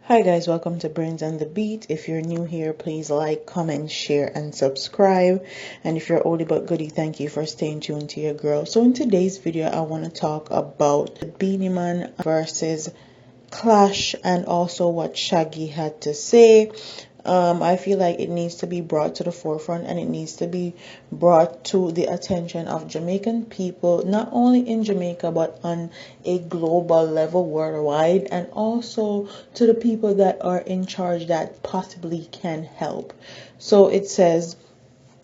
Hi guys, welcome to Brains and the Beat. If you're new here, please like, comment, share, and subscribe. And if you're oldie but goodie, thank you for staying tuned to your girl. So in today's video, I want to talk about the Beenie Man versus Clash and also what Shaggy had to say. I feel like it needs to be brought to the forefront and it needs to be brought to the attention of Jamaican people, not only in Jamaica but on a global level worldwide, and also to the people that are in charge that possibly can help. So it says,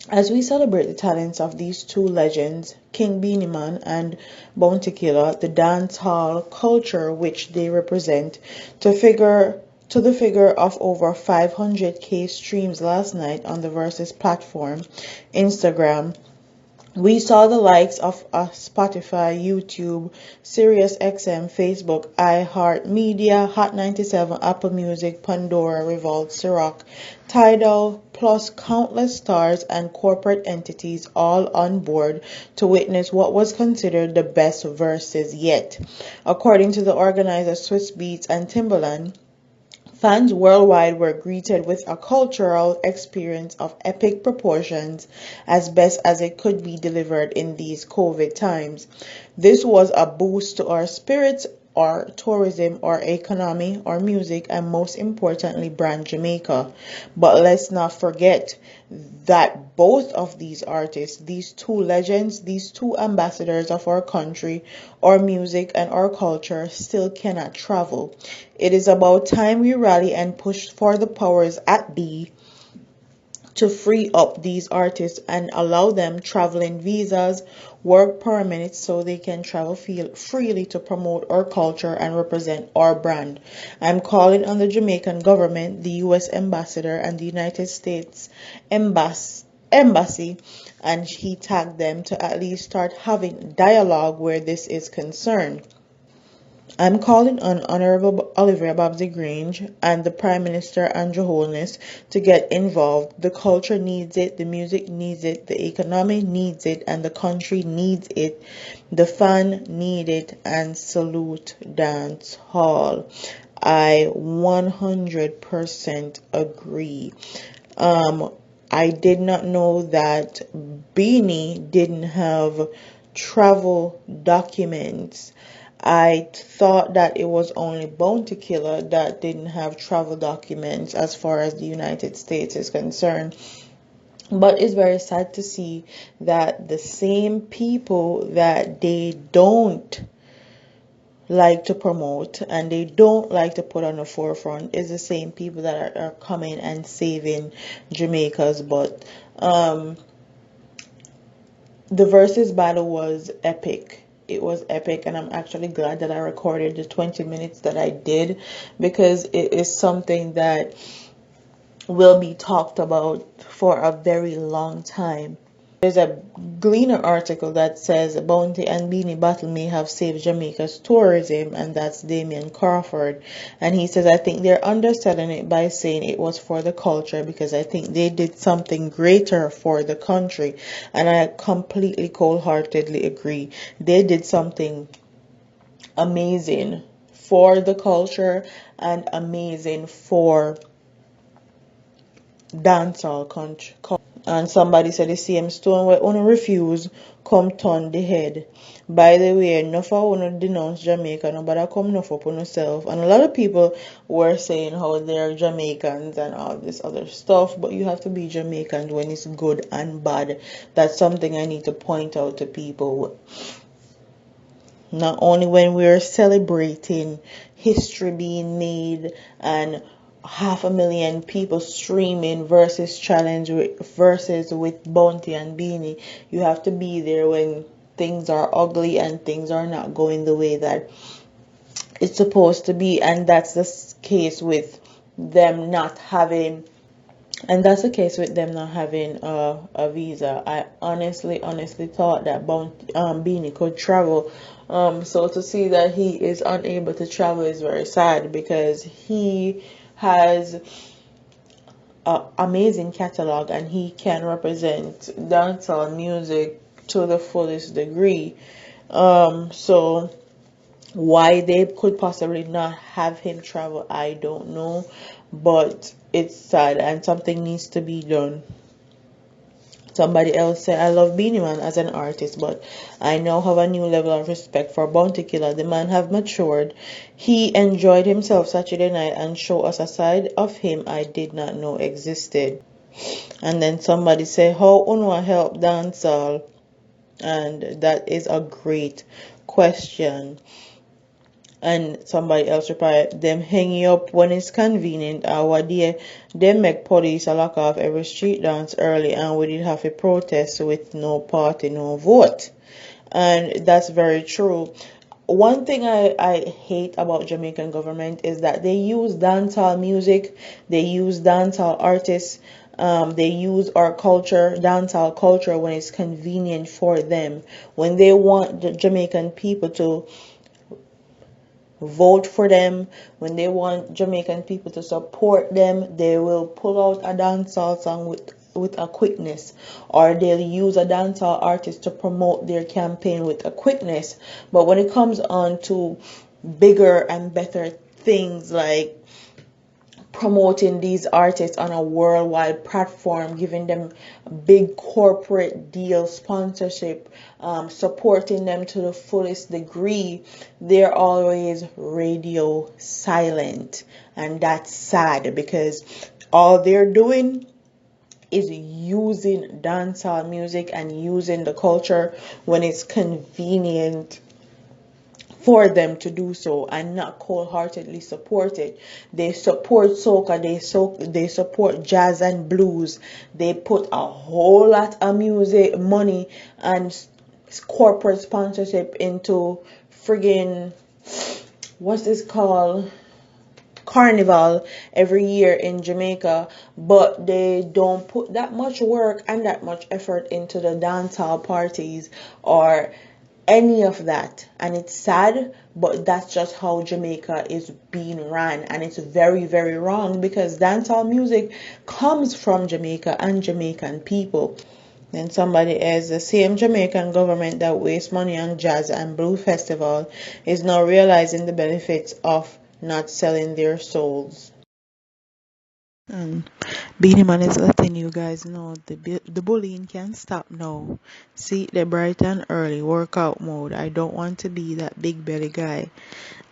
as we celebrate the talents of these two legends, King Beenie Man and Bounty Killer, the dance hall culture which they represent, to the figure of over 500k streams last night on the Verzuz platform, Instagram, we saw the likes of Spotify, YouTube, SiriusXM, Facebook, iHeartMedia, Hot 97, Apple Music, Pandora, Revolt, Ciroc, Tidal, plus countless stars and corporate entities all on board to witness what was considered the best verses yet. According to the organizers Swiss Beats and Timbaland, fans worldwide were greeted with a cultural experience of epic proportions, as best as it could be delivered in these COVID times. This was a boost to our spirits, our tourism, our economy, our music, and most importantly, brand Jamaica. But let's not forget that both of these artists, these two legends, these two ambassadors of our country, our music, and our culture, still cannot travel. It is about time we rally and push for the powers at be to free up these artists and allow them traveling visas, work permits, so they can travel freely to promote our culture and represent our brand. I'm calling on the Jamaican government, the US ambassador, and the United States embassy, and he tagged them to at least start having dialogue where this is concerned. I'm calling on Honorable Olivia Babsy Grange and the Prime Minister Andrew Holness to get involved. The culture needs it, the music needs it, the economy needs it, and the country needs it. The fan need it, and salute dance hall. I 100% agree. I did not know that Beanie didn't have travel documents. I thought that it was only Bounty Killer that didn't have travel documents as far as the United States is concerned. But it's very sad to see that the same people that they don't like to promote and they don't like to put on the forefront is the same people that are coming and saving Jamaica's butt. The versus battle was epic. It was epic, and I'm actually glad that I recorded the 20 minutes that I did, because it is something that will be talked about for a very long time. There's a Gleaner article that says Bounty and Beanie battle may have saved Jamaica's tourism, and that's Damian Crawford. And he says, I think they're underselling it by saying it was for the culture, because I think they did something greater for the country. And I completely cold-heartedly agree. They did something amazing for the culture and amazing for dancehall country. And somebody said the same stone where una refuse come turn the head. By the way, enough of una denounce Jamaica, nobody come enough up on yourself. And a lot of people were saying how they're Jamaicans and all this other stuff, but you have to be Jamaican when it's good and bad. That's something I need to point out to people. Not only when we're celebrating history being made and 500,000 people streaming versus challenge versus with Bounty and Beanie, you have to be there when things are ugly and things are not going the way that it's supposed to be. And that's the case with them not having a visa. I honestly thought that Beanie could travel. So to see that he is unable to travel is very sad, because he has an amazing catalog and he can represent dancehall music to the fullest degree. So Why they could possibly not have him travel, I don't know, but it's sad and something needs to be done. Somebody else said, I love Beenie Man as an artist, but I now have a new level of respect for Bounty Killer. The man have matured. He enjoyed himself Saturday night and showed us a side of him I did not know existed. And then somebody said, how Unwa help dancehall? And that is a great question. And somebody else replied, them hang you up when it's convenient. Our dear, them make police a lock off every street dance early and we did have a protest with no party, no vote. And that's very true. One thing I hate about Jamaican government is that they use dancehall music, they use dancehall artists, they use our culture, dancehall culture, when it's convenient for them. When they want the Jamaican people to vote for them, when they want Jamaican people to support them, they will pull out a dancehall song with a quickness, or they'll use a dancehall artist to promote their campaign with a quickness. But when it comes on to bigger and better things, like promoting these artists on a worldwide platform, giving them big corporate deal sponsorship, supporting them to the fullest degree, they're always radio silent. And that's sad, because all they're doing is using dancehall music and using the culture when it's convenient for them to do so, and not cold-heartedly support it. They support soca, they support jazz and blues. They put a whole lot of music money and corporate sponsorship into friggin', what's this called, carnival every year in Jamaica, but they don't put that much work and that much effort into the dancehall parties or any of that. And it's sad, but that's just how Jamaica is being ran, and it's very, very wrong, because dancehall music comes from Jamaica and Jamaican people. Then somebody else, the same Jamaican government that wastes money on jazz and blues festival is now realizing the benefits of not selling their souls. And Beenie Man is letting you guys know the bullying can stop now. See, the bright and early workout mode. I don't want to be that big belly guy.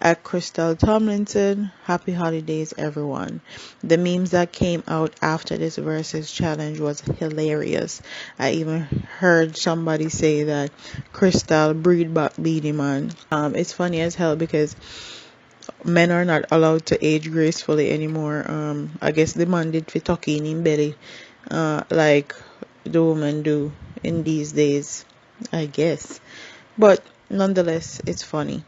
At Crystal Tomlinson, happy holidays everyone. The memes that came out after this versus challenge was hilarious. I even heard somebody say that Crystal breed back Beenie Man. It's funny as hell, because men are not allowed to age gracefully anymore. I guess the man did fit tuck in belly, like the women do in these days, I guess. But nonetheless, it's funny.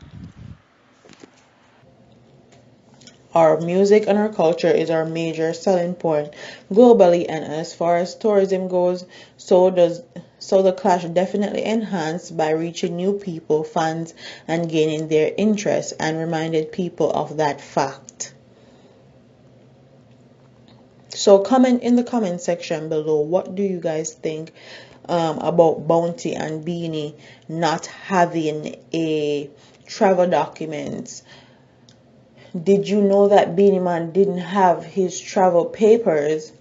Our music and our culture is our major selling point globally, and as far as tourism goes, so the clash definitely enhanced by reaching new people, fans, and gaining their interest, and reminded people of that fact. So comment in the comment section below, what do you guys think about Bounty and Beenie not having a travel documents? Did you know that Beenie Man didn't have his travel papers?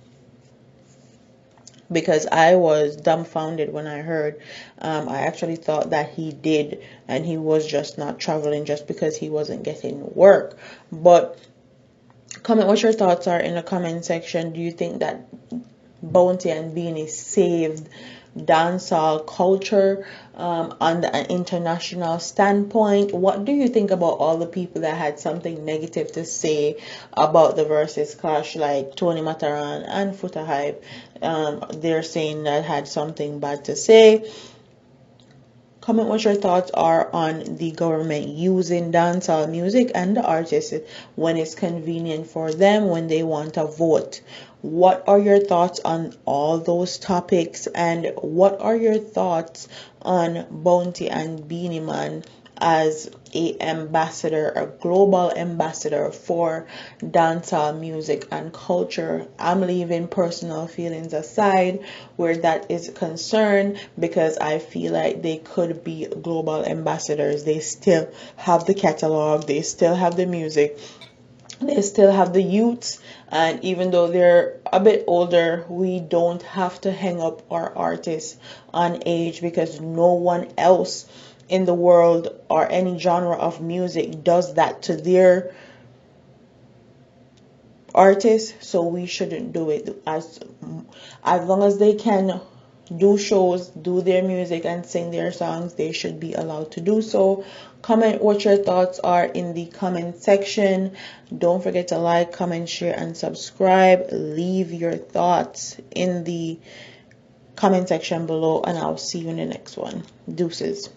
Because I was dumbfounded when I heard. I actually thought that he did, and he was just not traveling just because he wasn't getting work. But comment what your thoughts are in the comment section. Do you think that Bounty and Beenie saved dancehall culture on an international standpoint? What do you think about all the people that had something negative to say about the versus clash, like Tony Mataran and Foota Hype? They're saying that had something bad to say. Comment what your thoughts are on the government using dancehall music and the artists when it's convenient for them, when they want to vote. What are your thoughts on all those topics, and what are your thoughts on Bounty and Beenie Man as a ambassador, a global ambassador for dancehall music and culture. I'm leaving personal feelings aside where that is concerned, because I feel like they could be global ambassadors. They still have the catalog, they still have the music, they still have the youths, and even though they're a bit older, we don't have to hang up our artists on age, because no one else in the world or any genre of music does that to their artists. So we shouldn't do it. As long as they can do shows, do their music and sing their songs, they should be allowed to do so. Comment what your thoughts are in the comment section. Don't forget to like, comment, share, and subscribe. Leave your thoughts in the comment section below, and I'll see you in the next one. Deuces.